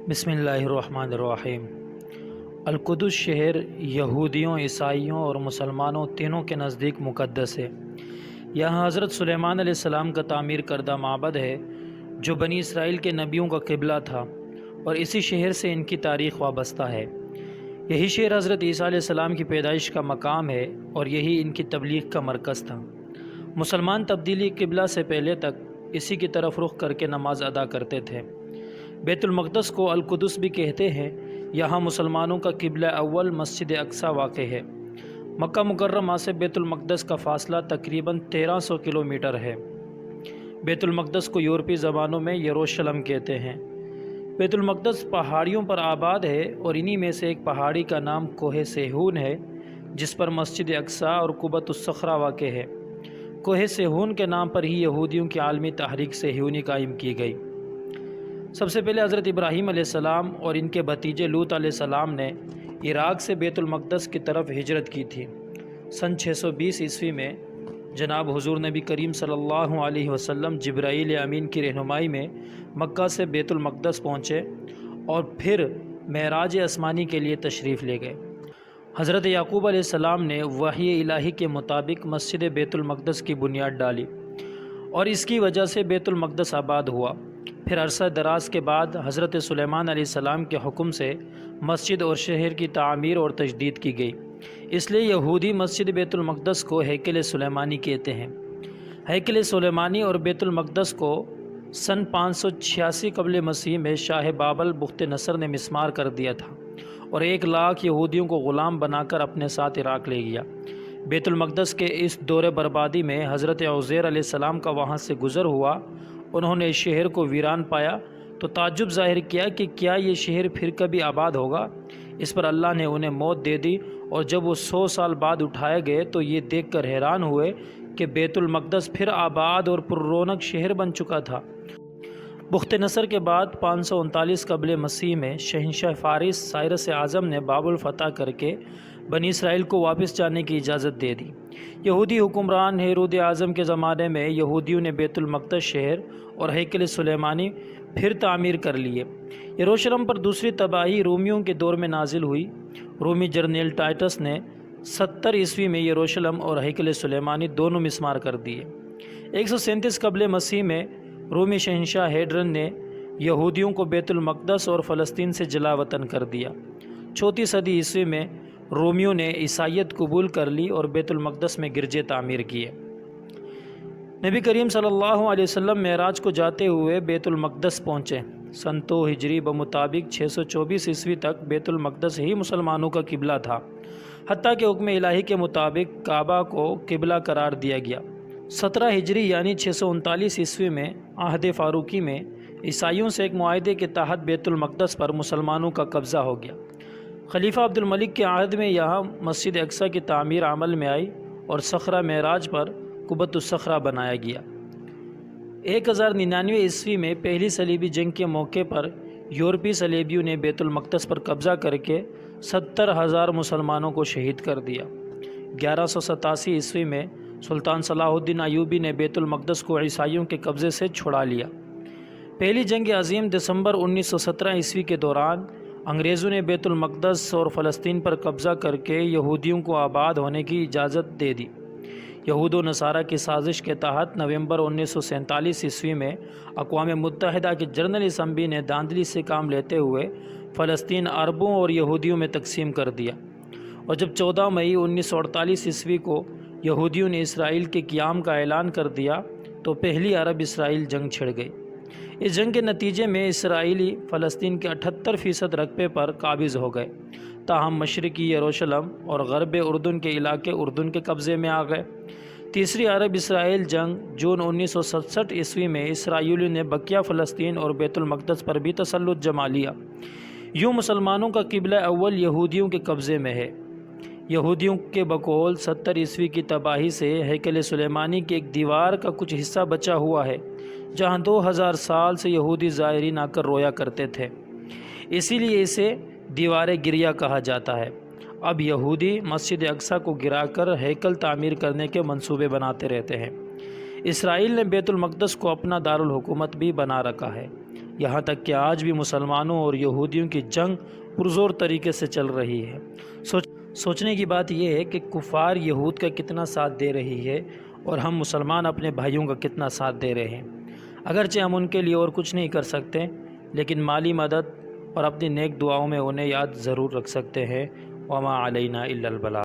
بسم اللہ الرحمن الرحیم۔ القدس شہر یہودیوں، عیسائیوں اور مسلمانوں تینوں کے نزدیک مقدس ہے۔ یہاں حضرت سلیمان علیہ السلام کا تعمیر کردہ معبد ہے جو بنی اسرائیل کے نبیوں کا قبلہ تھا، اور اسی شہر سے ان کی تاریخ وابستہ ہے۔ یہی شہر حضرت عیسیٰ علیہ السلام کی پیدائش کا مقام ہے اور یہی ان کی تبلیغ کا مرکز تھا۔ مسلمان تبدیلی قبلہ سے پہلے تک اسی کی طرف رخ کر کے نماز ادا کرتے تھے۔ بیت المقدس کو القدس بھی کہتے ہیں۔ یہاں مسلمانوں کا قبلہ اول مسجد اقصیٰ واقع ہے۔ مکہ مکرمہ سے بیت المقدس کا فاصلہ تقریباً 1300 کلومیٹر ہے۔ بیت المقدس کو یورپی زبانوں میں یروشلم کہتے ہیں۔ بیت المقدس پہاڑیوں پر آباد ہے اور انہی میں سے ایک پہاڑی کا نام کوہ سیہون ہے، جس پر مسجد اقصیٰ اور قبۃ الصخرہ واقع ہے۔ کوہ سیہون کے نام پر ہی یہودیوں کی عالمی تحریک صہیونی قائم کی گئی۔ سب سے پہلے حضرت ابراہیم علیہ السلام اور ان کے بھتیجے لوط علیہ السلام نے عراق سے بیت المقدس کی طرف ہجرت کی تھی۔ سن 620 عیسوی میں جناب حضور نبی کریم صلی اللہ علیہ وسلم جبرائیل امین کی رہنمائی میں مکہ سے بیت المقدس پہنچے اور پھر معراج آسمانی کے لیے تشریف لے گئے۔ حضرت یعقوب علیہ السلام نے وحی الہی کے مطابق مسجد بیت المقدس کی بنیاد ڈالی اور اس کی وجہ سے بیت المقدس آباد ہوا۔ پھر عرصہ دراز کے بعد حضرت سلیمان علیہ السلام کے حکم سے مسجد اور شہر کی تعمیر اور تجدید کی گئی۔ اس لیے یہودی مسجد بیت المقدس کو ہیکل سلیمانی کہتے ہیں۔ ہیکل سلیمانی اور بیت المقدس کو سن 586 قبل مسیح میں شاہ بابل بخت نصر نے مسمار کر دیا تھا اور 1,00,000 یہودیوں کو غلام بنا کر اپنے ساتھ عراق لے گیا۔ بیت المقدس کے اس دور بربادی میں حضرت عزیر علیہ السلام کا وہاں سے گزر ہوا۔ انہوں نے اس شہر کو ویران پایا تو تعجب ظاہر کیا کہ کیا یہ شہر پھر کبھی آباد ہوگا۔ اس پر اللہ نے انہیں موت دے دی، اور جب وہ 100 سال بعد اٹھائے گئے تو یہ دیکھ کر حیران ہوئے کہ بیت المقدس پھر آباد اور پر رونق شہر بن چکا تھا۔ بخت نصر کے بعد 539 قبل مسیح میں شہنشاہ فارس سائرس اعظم نے بابل فتح کر کے بنی اسرائیل کو واپس جانے کی اجازت دے دی۔ یہودی حکمران ہیرود اعظم کے زمانے میں یہودیوں نے بیت المقدس شہر اور ہیکل سلیمانی پھر تعمیر کر لیے۔ یروشلم پر دوسری تباہی رومیوں کے دور میں نازل ہوئی۔ رومی جرنیل ٹائٹس نے 70 عیسوی میں یروشلم اور ہیکل سلیمانی دونوں مسمار کر دیے۔ 137 قبل مسیح میں رومی شہنشاہ ہیڈرن نے یہودیوں کو بیت المقدس اور فلسطین سے جلا وطن کر دیا۔ 34 صدی عیسوی میں رومیوں نے عیسائیت قبول کر لی اور بیت المقدس میں گرجے تعمیر کیے۔ نبی کریم صلی اللہ علیہ وسلم معراج کو جاتے ہوئے بیت المقدس پہنچے۔ سن 2 ہجری بمطابق 624 عیسوی تک بیت المقدس ہی مسلمانوں کا قبلہ تھا، حتیٰ کہ حکم الہی کے مطابق کعبہ کو قبلہ قرار دیا گیا۔ 17 ہجری یعنی 639 عیسوی میں عہد فاروقی میں عیسائیوں سے ایک معاہدے کے تحت بیت المقدس پر مسلمانوں کا قبضہ ہو گیا۔ خلیفہ عبد الملک کے عہد میں یہاں مسجد اقصیٰ کی تعمیر عمل میں آئی اور صخرہ معراج پر قبۃ الصخرہ بنایا گیا۔ 1099 عیسوی میں پہلی صلیبی جنگ کے موقع پر یورپی صلیبیوں نے بیت المقدس پر قبضہ کر کے 70,000 مسلمانوں کو شہید کر دیا۔ 1187 عیسوی میں سلطان صلاح الدین ایوبی نے بیت المقدس کو عیسائیوں کے قبضے سے چھڑا لیا۔ پہلی جنگ عظیم دسمبر 1917 عیسوی کے دوران انگریزوں نے بیت المقدس اور فلسطین پر قبضہ کر کے یہودیوں کو آباد ہونے کی اجازت دے دی۔ یہود و نصارہ کی سازش کے تحت نومبر 1947 عیسوی میں اقوام متحدہ کی جنرل اسمبلی نے دھاندلی سے کام لیتے ہوئے فلسطین عربوں اور یہودیوں میں تقسیم کر دیا، اور جب 14 مئی 1948 عیسوی کو یہودیوں نے اسرائیل کے قیام کا اعلان کر دیا تو پہلی عرب اسرائیل جنگ چھڑ گئی۔ اس جنگ کے نتیجے میں اسرائیلی فلسطین کے 78% رقبے پر قابض ہو گئے، تاہم مشرقی یروشلم اور غرب اردن کے علاقے اردن کے قبضے میں آ گئے۔ تیسری عرب اسرائیل جنگ جون 1967 عیسوی میں اسرائیلیوں نے بقیہ فلسطین اور بیت المقدس پر بھی تسلط جما لیا۔ یوں مسلمانوں کا قبلہ اول یہودیوں کے قبضے میں ہے۔ یہودیوں کے بقول 70 عیسوی کی تباہی سے ہیکل سلیمانی کی ایک دیوار کا کچھ حصہ بچا ہوا ہے، جہاں 2000 سال سے یہودی زائرین آ کر رویا کرتے تھے، اسی لیے اسے دیوار گریہ کہا جاتا ہے۔ اب یہودی مسجد اقصیٰ کو گرا کر ہیکل تعمیر کرنے کے منصوبے بناتے رہتے ہیں۔ اسرائیل نے بیت المقدس کو اپنا دارالحکومت بھی بنا رکھا ہے، یہاں تک کہ آج بھی مسلمانوں اور یہودیوں کی جنگ پرزور طریقے سے چل رہی ہے۔ سوچنے کی بات یہ ہے کہ کفار یہود کا کتنا ساتھ دے رہی ہے اور ہم مسلمان اپنے بھائیوں کا کتنا ساتھ دے رہے ہیں۔ اگرچہ ہم ان کے لیے اور کچھ نہیں کر سکتے، لیکن مالی مدد اور اپنی نیک دعاؤں میں انہیں یاد ضرور رکھ سکتے ہیں۔ وما علینا الا البلاغ۔